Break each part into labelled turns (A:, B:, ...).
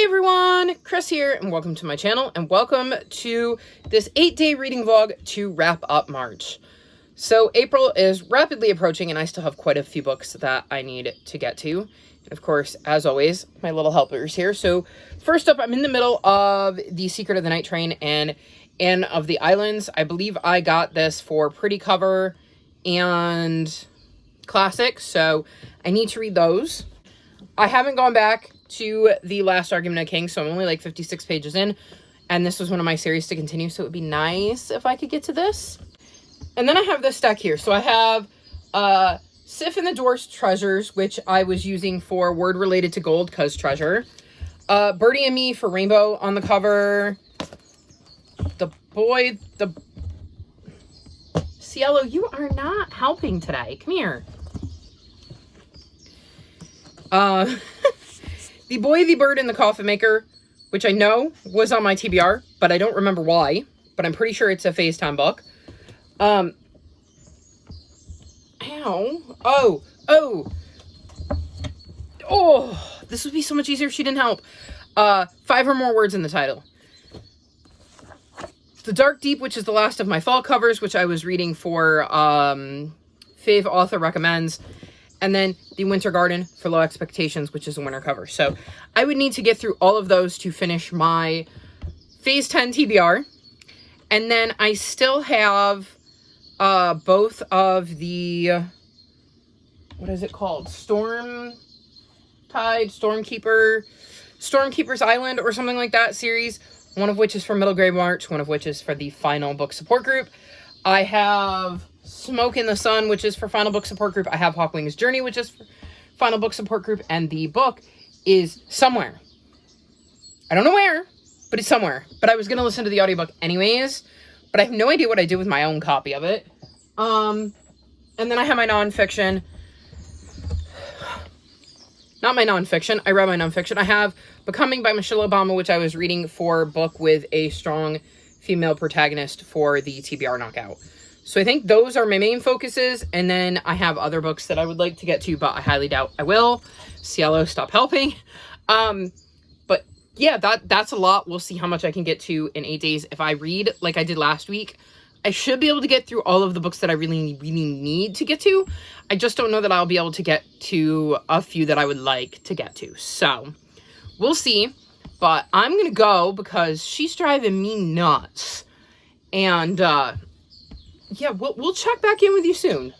A: Everyone, Chris here, and welcome to my channel, and welcome to this 8-day reading vlog to wrap up March. So April is rapidly approaching, and I still have quite a few books that I need to get to. And of course, as always, my little helpers here. So first up, I'm in the middle of The Secret of the Night Train and Anne of the Islands. I believe I got this for pretty cover and classic, so I need to read those. I haven't gone back to The Last Argument of Kings, so I'm only like 56 pages in, and this was one of my series to continue, so it would be nice if I could get to this. And then I have this stack here. So I have Sif and the Dwarfs Treasures, which I was using for word related to gold, cause treasure. Birdie and Me for rainbow on the cover. Cielo, you are not helping today. Come here. The Boy, the Bird, and the Coffin Maker, which I know was on my TBR, but I don't remember why. But I'm pretty sure it's a FaceTime book. Ow. Oh, this would be so much easier if she didn't help. 5 or more words in the title. The Dark Deep, which is the last of my fall covers, which I was reading for Fave Author Recommends. And then The Winter Garden for Low Expectations, which is a winter cover. So I would need to get through all of those to finish my Phase 10 TBR. And then I still have both of the, what is it called? Stormkeeper's Island or something like that series. One of which is for Middle Grade March, one of which is for the final book support group. I have Smoke in the Sun, which is for final book support group. I have Hawkwing's Journey, which is for final book support group. And the book is somewhere. I don't know where, but it's somewhere. But I was going to listen to the audiobook anyways. But I have no idea what I did with my own copy of it. And then I have my nonfiction. Not my nonfiction. I read my nonfiction. I have Becoming by Michelle Obama, which I was reading for book with a strong female protagonist for the TBR Knockout. So I think those are my main focuses. And then I have other books that I would like to get to, but I highly doubt I will. Cielo, stop helping. But yeah, that's a lot. We'll see how much I can get to in 8 days. If I read like I did last week, I should be able to get through all of the books that I really need to get to. I just don't know that I'll be able to get to a few that I would like to get to. So we'll see. But I'm going to go because she's driving me nuts. And yeah, we'll check back in with you soon.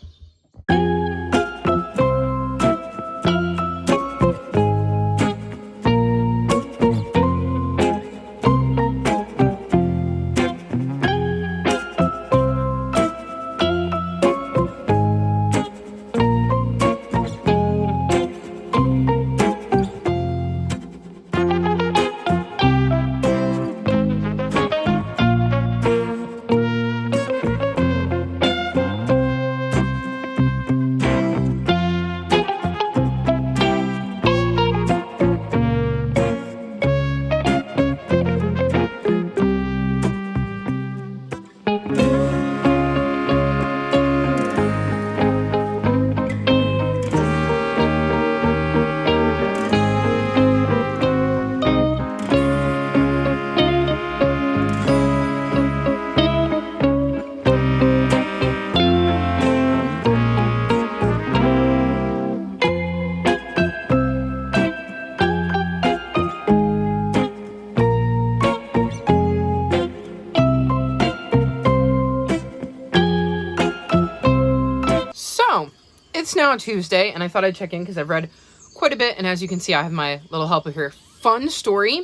A: It's now Tuesday, and I thought I'd check in because I've read quite a bit, and as you can see, I have my little helper here. Fun story.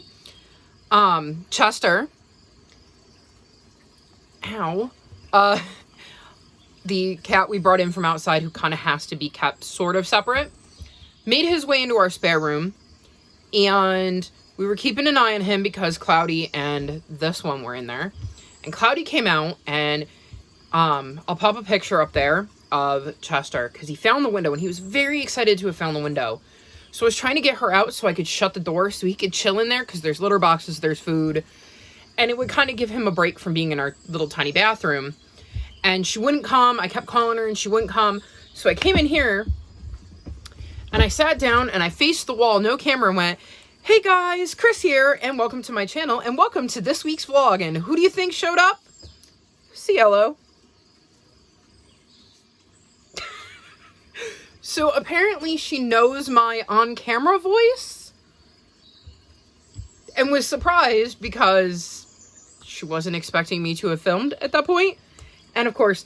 A: Chester. The cat we brought in from outside, who kind of has to be kept sort of separate, made his way into our spare room, and we were keeping an eye on him because Cloudy and this one were in there. And Cloudy came out, and I'll pop a picture up there of Chester because he found the window, and he was very excited to have found the window. So I was trying to get her out so I could shut the door so he could chill in there because there's litter boxes, there's food, and it would kind of give him a break from being in our little tiny bathroom. And she wouldn't come. I kept calling her and she wouldn't come. So I came in here and I sat down and I faced the wall. No camera went. Hey guys, Chris here, and welcome to my channel, and welcome to this week's vlog. And who do you think showed up? Cielo. So apparently she knows my on-camera voice and was surprised because she wasn't expecting me to have filmed at that point. And of course,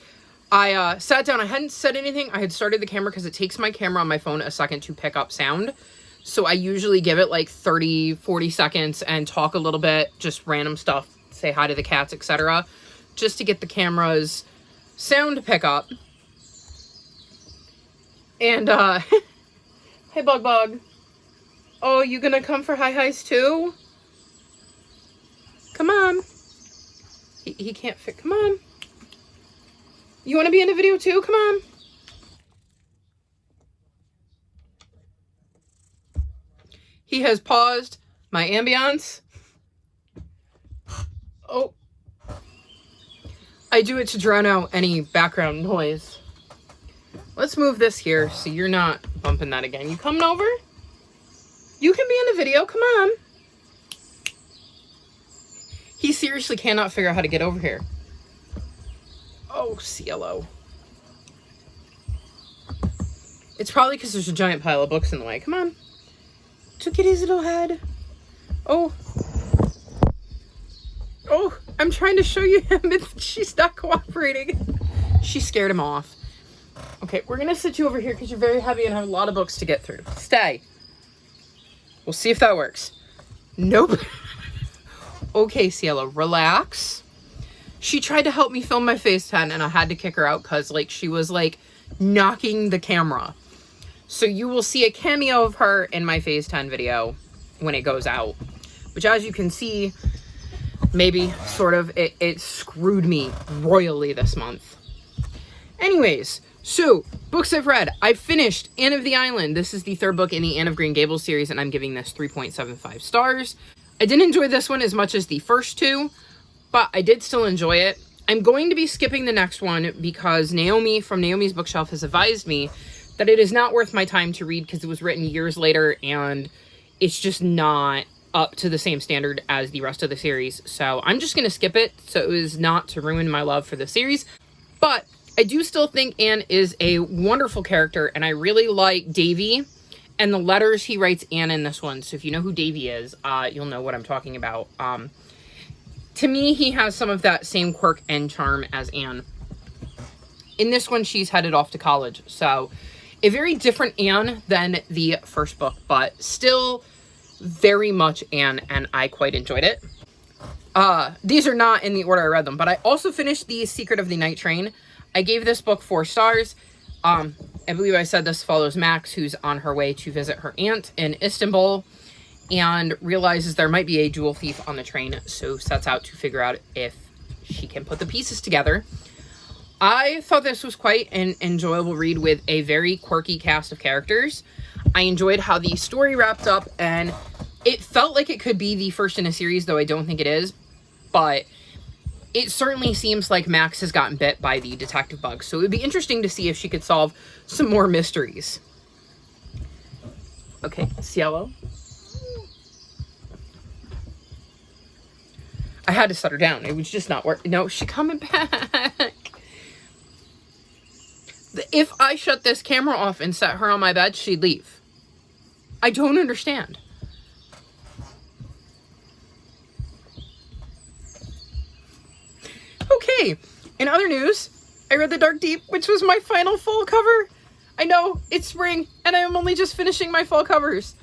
A: I sat down. I hadn't said anything. I had started the camera because it takes my camera on my phone a second to pick up sound. So I usually give it like 30, 40 seconds and talk a little bit, just random stuff, say hi to the cats, etc. Just to get the camera's sound to pick up. And, hey Bug Bug. Oh, you gonna come for hi-his too? Come on. He can't fit, come on. You wanna be in the video too? Come on. He has paused my ambiance. Oh. I do it to drown out any background noise. Let's move this here so you're not bumping that again. You coming over? You can be in the video, come on. He seriously cannot figure out how to get over here. Oh, Cielo. It's probably because there's a giant pile of books in the way. Come on. Look at his little head. Oh. Oh, I'm trying to show you him. She's not cooperating. She scared him off. Okay, we're going to sit you over here because you're very heavy and have a lot of books to get through. Stay. We'll see if that works. Nope. Okay, Cielo, relax. She tried to help me film my FaceTime and I had to kick her out because like she was like knocking the camera. So you will see a cameo of her in my FaceTime video when it goes out. Which as you can see, maybe sort of, it screwed me royally this month. Anyways, so books I've read. I finished Anne of the Island. This is the third book in the Anne of Green Gables series and I'm giving this 3.75 stars. I didn't enjoy this one as much as the first two, but I did still enjoy it. I'm going to be skipping the next one because Naomi from Naomi's Bookshelf has advised me that it is not worth my time to read because it was written years later and it's just not up to the same standard as the rest of the series. So I'm just going to skip it so it was not to ruin my love for the series. But I do still think Anne is a wonderful character and I really like Davy and the letters he writes Anne in this one. So if you know who Davy is, you'll know what I'm talking about. To me, he has some of that same quirk and charm as Anne. In this one, she's headed off to college. So a very different Anne than the first book, but still very much Anne, and I quite enjoyed it. These are not in the order I read them, but I also finished The Secret of the Night Train. I gave this book 4 stars. I believe I said this follows Max, who's on her way to visit her aunt in Istanbul, and realizes there might be a jewel thief on the train, so sets out to figure out if she can put the pieces together. I thought this was quite an enjoyable read with a very quirky cast of characters. I enjoyed how the story wrapped up, and it felt like it could be the first in a series, though I don't think it is. But it certainly seems like Max has gotten bit by the detective bug, so it would be interesting to see if she could solve some more mysteries. Okay, Cielo. I had to set her down. It was just not working. No, she's coming back. If I shut this camera off and set her on my bed, she'd leave. I don't understand. Okay, in other news, I read The Dark Deep, which was my final fall cover. I know, it's spring, and I'm only just finishing my fall covers.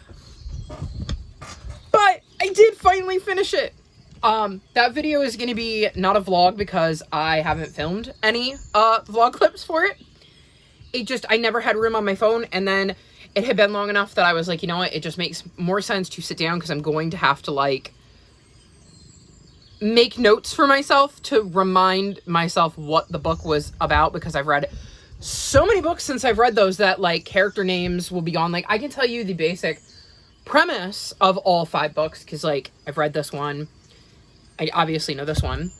A: But I did finally finish it. That video is going to be not a vlog because I haven't filmed any vlog clips for it. I never had room on my phone, and then it had been long enough that I was like, you know what, it just makes more sense to sit down because I'm going to have to, like, make notes for myself to remind myself what the book was about, because I've read so many books since I've read those that, like, character names will be gone. Like, I can tell you the basic premise of all 5 books because, like, I've read this one. I obviously know this one.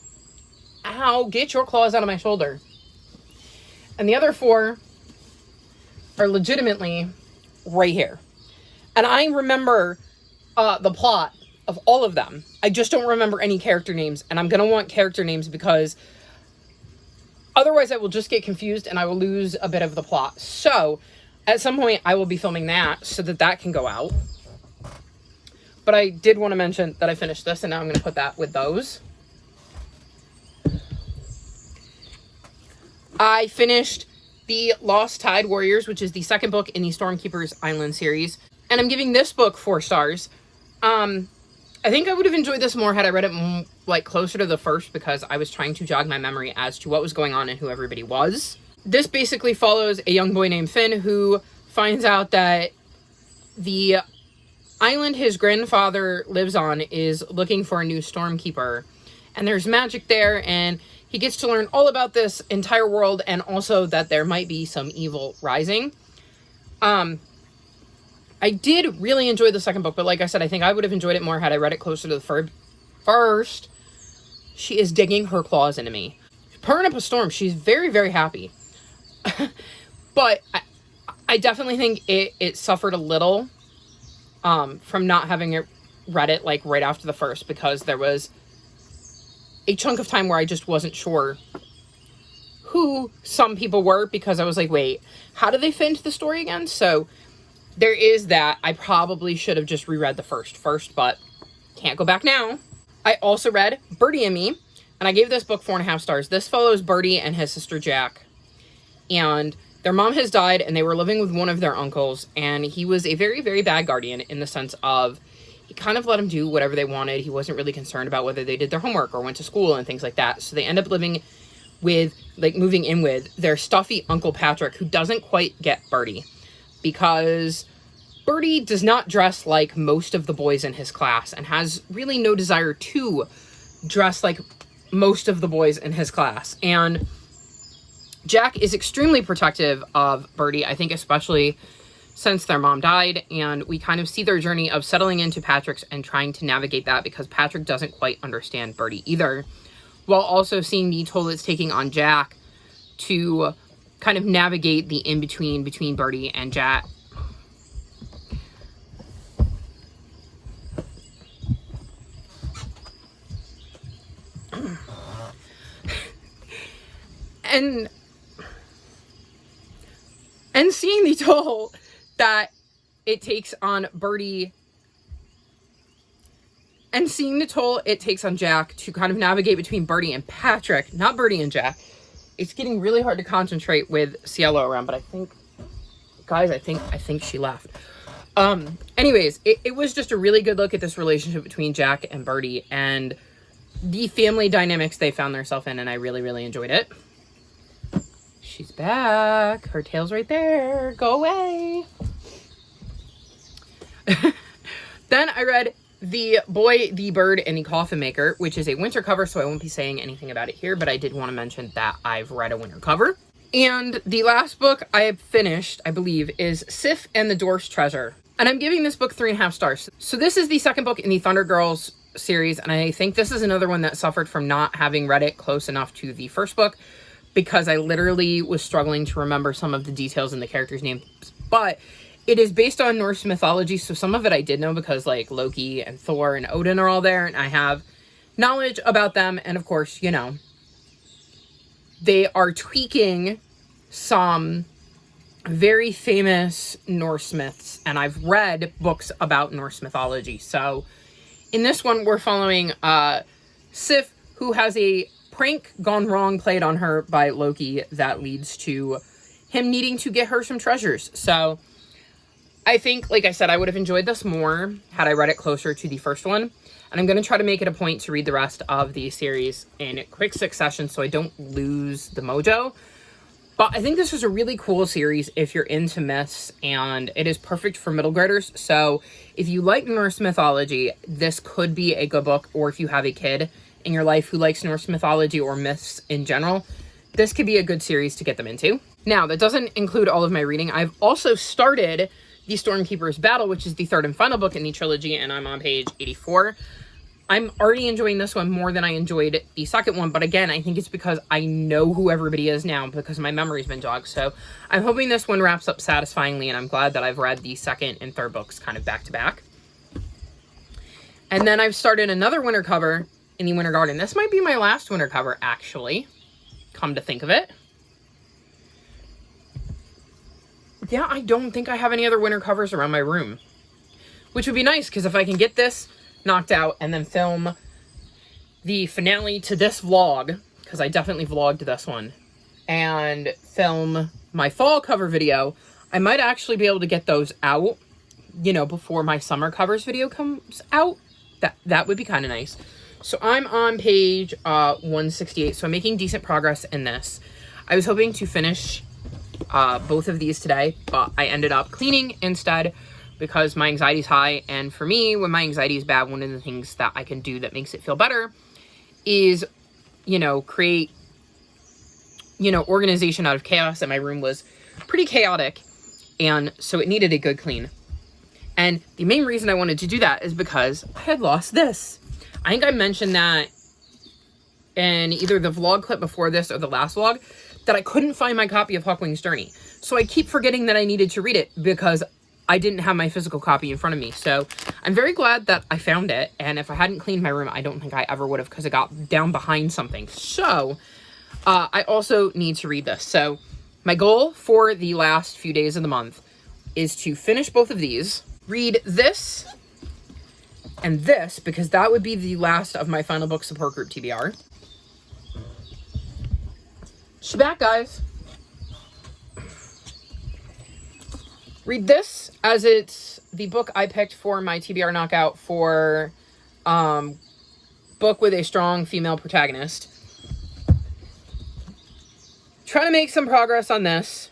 A: Ow, get your claws out of my shoulder. And the other 4 are legitimately right here. And I remember the plot of all of them. I just don't remember any character names, and I'm going to want character names because otherwise I will just get confused and I will lose a bit of the plot. So at some point I will be filming that so that that can go out. But I did want to mention that I finished this, and now I'm going to put that with those. I finished the Lost Tide Warriors, which is the second book in the Stormkeeper's Island series. And I'm giving this book 4 stars. I think I would have enjoyed this more had I read it like closer to the first, because I was trying to jog my memory as to what was going on and who everybody was. This basically follows a young boy named Finn who finds out that the island his grandfather lives on is looking for a new Stormkeeper. And there's magic there, and he gets to learn all about this entire world, and also that there might be some evil rising. I did really enjoy the second book, but like I said, I think I would have enjoyed it more had I read it closer to the first. She is digging her claws into me. Purring up a storm. She's very, very happy. But I definitely think it suffered a little from not having read it like right after the first, because there was a chunk of time where I just wasn't sure who some people were, because I was like, wait, how do they fit into the story again? So there is that. I probably should have just reread the first, but can't go back now. I also read Birdie and Me, and I gave this book 4.5 stars. This follows Birdie and his sister Jack, and their mom has died, and they were living with one of their uncles, and he was a very, very bad guardian in the sense of he kind of let them do whatever they wanted. He wasn't really concerned about whether they did their homework or went to school and things like that. So they end up living with, like, moving in with their stuffy Uncle Patrick, who doesn't quite get Birdie, because Birdie does not dress like most of the boys in his class and has really no desire to dress like most of the boys in his class. And Jack is extremely protective of Birdie, I think especially since their mom died, and we kind of see their journey of settling into Patrick's and trying to navigate that, because Patrick doesn't quite understand Birdie either, while also seeing the toll it's taking on Jack to kind of navigate the in-between between Birdie and Jack. And seeing the toll that it takes on Birdie, and seeing the toll it takes on Jack to kind of navigate between Birdie and Patrick, not Birdie and Jack. It's getting really hard to concentrate with Cielo around, but I think, guys, I think she left. Anyways, it was just a really good look at this relationship between Jack and Birdie and the family dynamics they found themselves in, and I really, really enjoyed it. She's back. Her tail's right there. Go away. Then I read The Boy, the Bird, and the Coffin Maker, which is a winter cover, so I won't be saying anything about it here, but I did want to mention that I've read a winter cover. And the last book I have finished, I believe, is Sif and the Dwarfs Treasure. And I'm giving this book 3.5 stars. So this is the second book in the Thunder Girls series, and I think this is another one that suffered from not having read it close enough to the first book, because I literally was struggling to remember some of the details in the characters' names. But it is based on Norse mythology, so some of it I did know, because like Loki and Thor and Odin are all there, and I have knowledge about them. And of course, you know, they are tweaking some very famous Norse myths, and I've read books about Norse mythology. So in this one, we're following Sif, who has a prank gone wrong played on her by Loki that leads to him needing to get her some treasures. So I think, like I said, I would have enjoyed this more had I read it closer to the first one. And I'm going to try to make it a point to read the rest of the series in quick succession so I don't lose the mojo. But I think this is a really cool series if you're into myths, and it is perfect for middle graders. So if you like Norse mythology, this could be a good book. Or if you have a kid in your life who likes Norse mythology or myths in general, this could be a good series to get them into. Now, that doesn't include all of my reading. I've also started The Stormkeeper's Battle, which is the third and final book in the trilogy, and I'm on page 84. I'm already enjoying this one more than I enjoyed the second one, but again, I think it's because I know who everybody is now because my memory's been jogged. So I'm hoping this one wraps up satisfyingly, and I'm glad that I've read the second and third books kind of back to back. And then I've started another winter cover in the Winter Garden. This might be my last winter cover, actually, come to think of it. Yeah, I don't think I have any other winter covers around my room, which would be nice, because if I can get this knocked out and then film the finale to this vlog, because I definitely vlogged this one, and film my fall cover video, I might actually be able to get those out, you know, before my summer covers video comes out. That would be kind of nice. So I'm on page 168, so I'm making decent progress in this. I was hoping to finish both of these today, but I ended up cleaning instead because my anxiety is high. And for me, when my anxiety is bad, one of the things that I can do that makes it feel better is, you know, create, you know, organization out of chaos. And my room was pretty chaotic, and so it needed a good clean. And the main reason I wanted to do that is because I had lost this. I think I mentioned that in either the vlog clip before this or the last vlog, that I couldn't find my copy of Hawkwing's Journey. So I keep forgetting that I needed to read it because I didn't have my physical copy in front of me. So I'm very glad that I found it. And if I hadn't cleaned my room, I don't think I ever would have, because it got down behind something. So I also need to read this. So my goal for the last few days of the month is to finish both of these, read this and this, because that would be the last of my final book support group TBR. She's back, guys. Read this, as it's the book I picked for my TBR knockout for book with a strong female protagonist. Try to make some progress on this.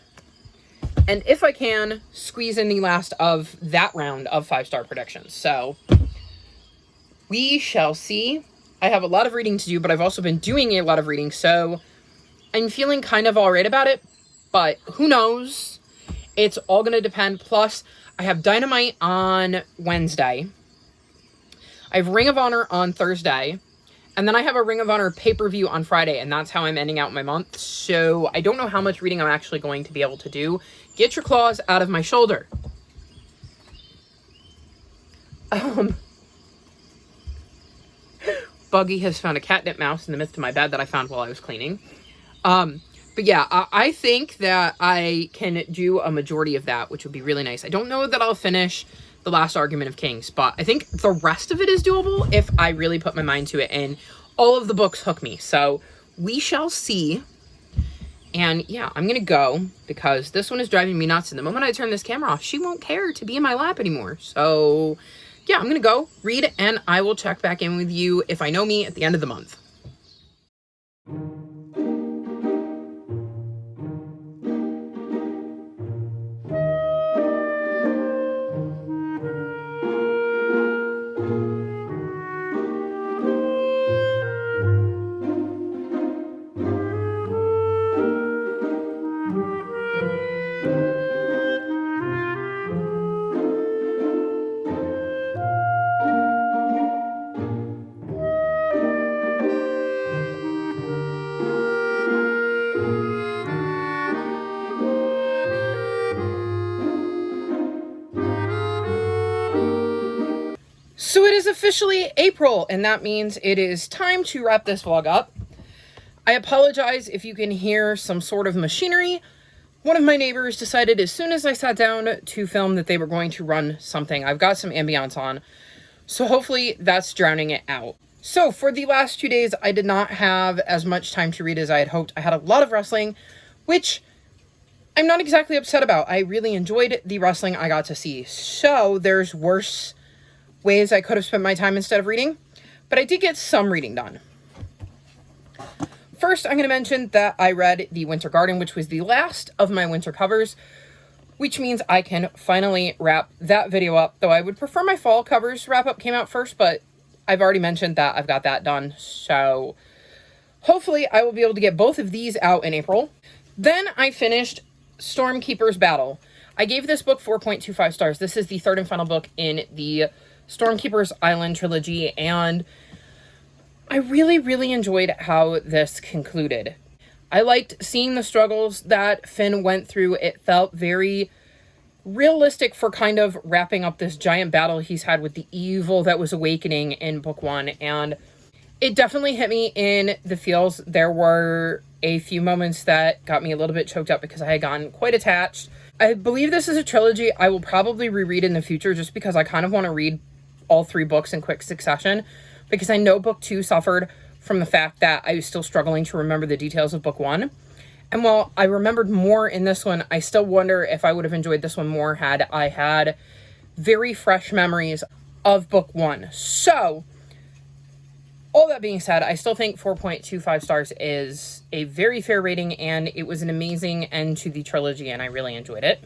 A: And if I can, squeeze in the last of that round of 5-star predictions. So we shall see. I have a lot of reading to do, but I've also been doing a lot of reading, so I'm feeling kind of all right about it, but who knows? It's all going to depend. Plus, I have Dynamite on Wednesday. I have Ring of Honor on Thursday. And then I have a Ring of Honor pay-per-view on Friday, and that's how I'm ending out my month. So I don't know how much reading I'm actually going to be able to do. Get your claws out of my shoulder. Buggy has found a catnip mouse in the midst of my bed that I found while I was cleaning. But yeah, I think that I can do a majority of that, which would be really nice. I don't know that I'll finish The Last Argument of Kings, but I think the rest of it is doable if I really put my mind to it, and all of the books hook me. So we shall see. And yeah, I'm going to go because this one is driving me nuts. And the moment I turn this camera off, she won't care to be in my lap anymore. So yeah, I'm going to go read, and I will check back in with you if I know me at the end of the month. So it is officially April, and that means it is time to wrap this vlog up. I apologize if you can hear some sort of machinery. One of my neighbors decided as soon as I sat down to film that they were going to run something. I've got some ambiance on, so hopefully that's drowning it out. So for the last 2 days, I did not have as much time to read as I had hoped. I had a lot of wrestling, which I'm not exactly upset about. I really enjoyed the wrestling I got to see. So there's worse ways I could have spent my time instead of reading, but I did get some reading done. First, I'm going to mention that I read The Winter Garden, which was the last of my winter covers, which means I can finally wrap that video up, though I would prefer my fall covers wrap up came out first, but I've already mentioned that I've got that done, so hopefully I will be able to get both of these out in April. Then I finished Stormkeeper's Battle. I gave this book 4.25 stars. This is the third and final book in the Stormkeeper's Island trilogy, and I really, really enjoyed how this concluded. I liked seeing the struggles that Finn went through. It felt very realistic for kind of wrapping up this giant battle he's had with the evil that was awakening in book 1. And it definitely hit me in the feels. There were a few moments that got me a little bit choked up because I had gotten quite attached. I believe this is a trilogy I will probably reread in the future just because I kind of want to read all 3 books in quick succession, because I know book 2 suffered from the fact that I was still struggling to remember the details of book 1. And while I remembered more in this one, I still wonder if I would have enjoyed this one more had I had very fresh memories of book 1. So, all that being said, I still think 4.25 stars is a very fair rating, and it was an amazing end to the trilogy, and I really enjoyed it.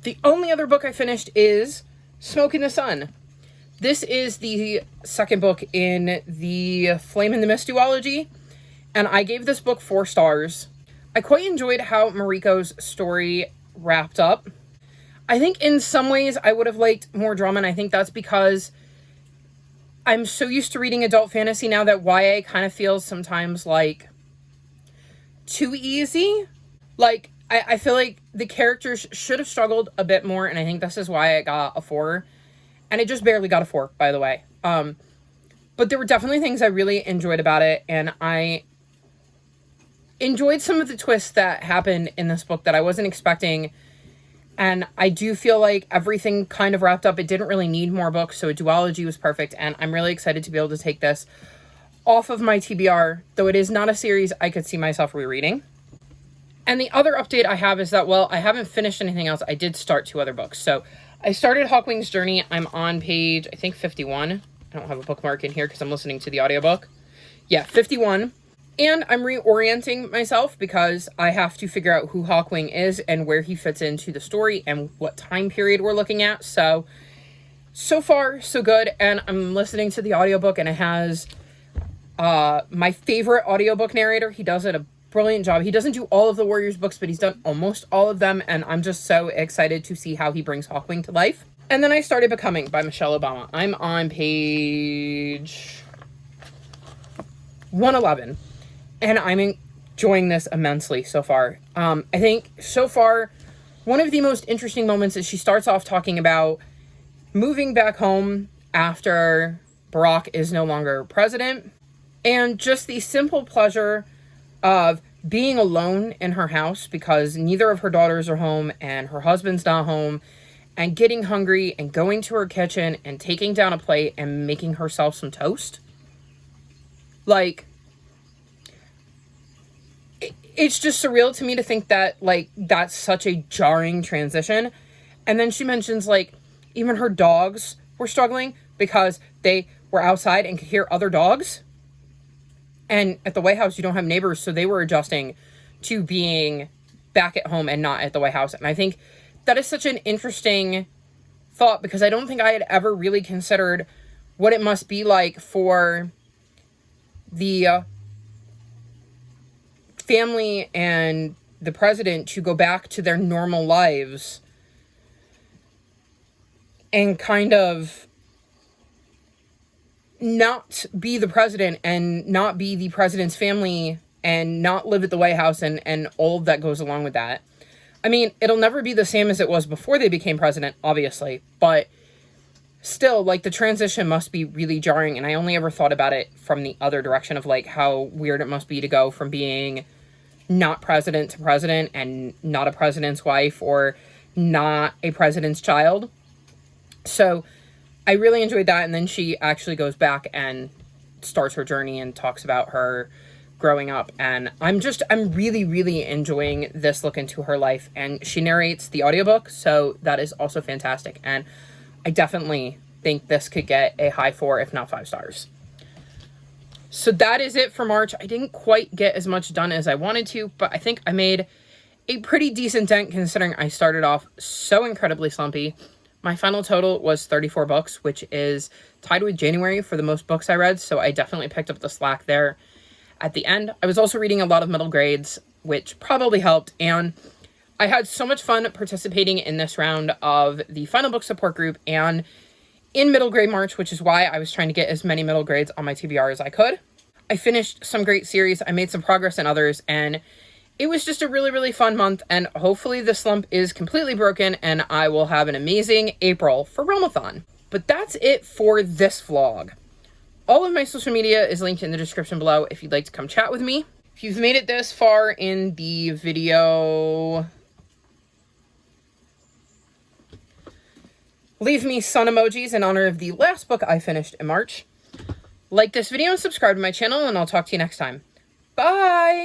A: The only other book I finished is Smoke in the Sun. This is the second book in the Flame in the Mist duology, and I gave this book 4 stars. I quite enjoyed how Mariko's story wrapped up. I think in some ways I would have liked more drama, and I think that's because I'm so used to reading adult fantasy now that YA kind of feels sometimes like too easy. Like, I feel like the characters should have struggled a bit more, and I think this is why I got a 4. And it just barely got a 4, by the way. But there were definitely things I really enjoyed about it, and I enjoyed some of the twists that happened in this book that I wasn't expecting. And I do feel like everything kind of wrapped up. It didn't really need more books, so a duology was perfect. And I'm really excited to be able to take this off of my TBR, though it is not a series I could see myself rereading. And the other update I have is that, well, I haven't finished anything else. I did start 2 other books. So I started Hawkwing's Journey. I'm on page, I think, 51. I don't have a bookmark in here because I'm listening to the audiobook. Yeah, 51. And I'm reorienting myself because I have to figure out who Hawkwing is and where he fits into the story and what time period we're looking at. So far, so good. And I'm listening to the audiobook, and it has my favorite audiobook narrator. He does a brilliant job. He doesn't do all of the Warriors books, but he's done almost all of them. And I'm just so excited to see how he brings Hawkwing to life. And then I started Becoming by Michelle Obama. I'm on page 111. And I'm enjoying this immensely so far. I think so far, one of the most interesting moments is she starts off talking about moving back home after Barack is no longer president. And just the simple pleasure of being alone in her house because neither of her daughters are home and her husband's not home, and getting hungry and going to her kitchen and taking down a plate and making herself some toast. Like, it's just surreal to me to think that, like, that's such a jarring transition. And then she mentions, like, even her dogs were struggling because they were outside and could hear other dogs. And at the White House, you don't have neighbors, so they were adjusting to being back at home and not at the White House. And I think that is such an interesting thought because I don't think I had ever really considered what it must be like for the family and the president to go back to their normal lives and kind of not be the president and not be the president's family and not live at the White House and all that goes along with that. I mean, it'll never be the same as it was before they became president, obviously, but still, like, the transition must be really jarring, and I only ever thought about it from the other direction of, like, how weird it must be to go from being not president to president and not a president's wife or not a president's child. So I really enjoyed that. And then she actually goes back and starts her journey and talks about her growing up. And I'm really, really enjoying this look into her life. And she narrates the audiobook, so that is also fantastic. And I definitely think this could get a high 4, if not 5 stars. So that is it for March. I didn't quite get as much done as I wanted to, but I think I made a pretty decent dent considering I started off so incredibly slumpy. My final total was 34 books, which is tied with January for the most books I read, so I definitely picked up the slack there at the end. I was also reading a lot of middle grades, which probably helped, and I had so much fun participating in this round of the final book support group and in middle grade March, which is why I was trying to get as many middle grades on my TBR as I could. I finished some great series, I made some progress in others, and it was just a really, really fun month, and hopefully the slump is completely broken and I will have an amazing April for Realmathon. But that's it for this vlog. All of my social media is linked in the description below if you'd like to come chat with me. If you've made it this far in the video, leave me sun emojis in honor of the last book I finished in March. Like this video and subscribe to my channel, and I'll talk to you next time. Bye!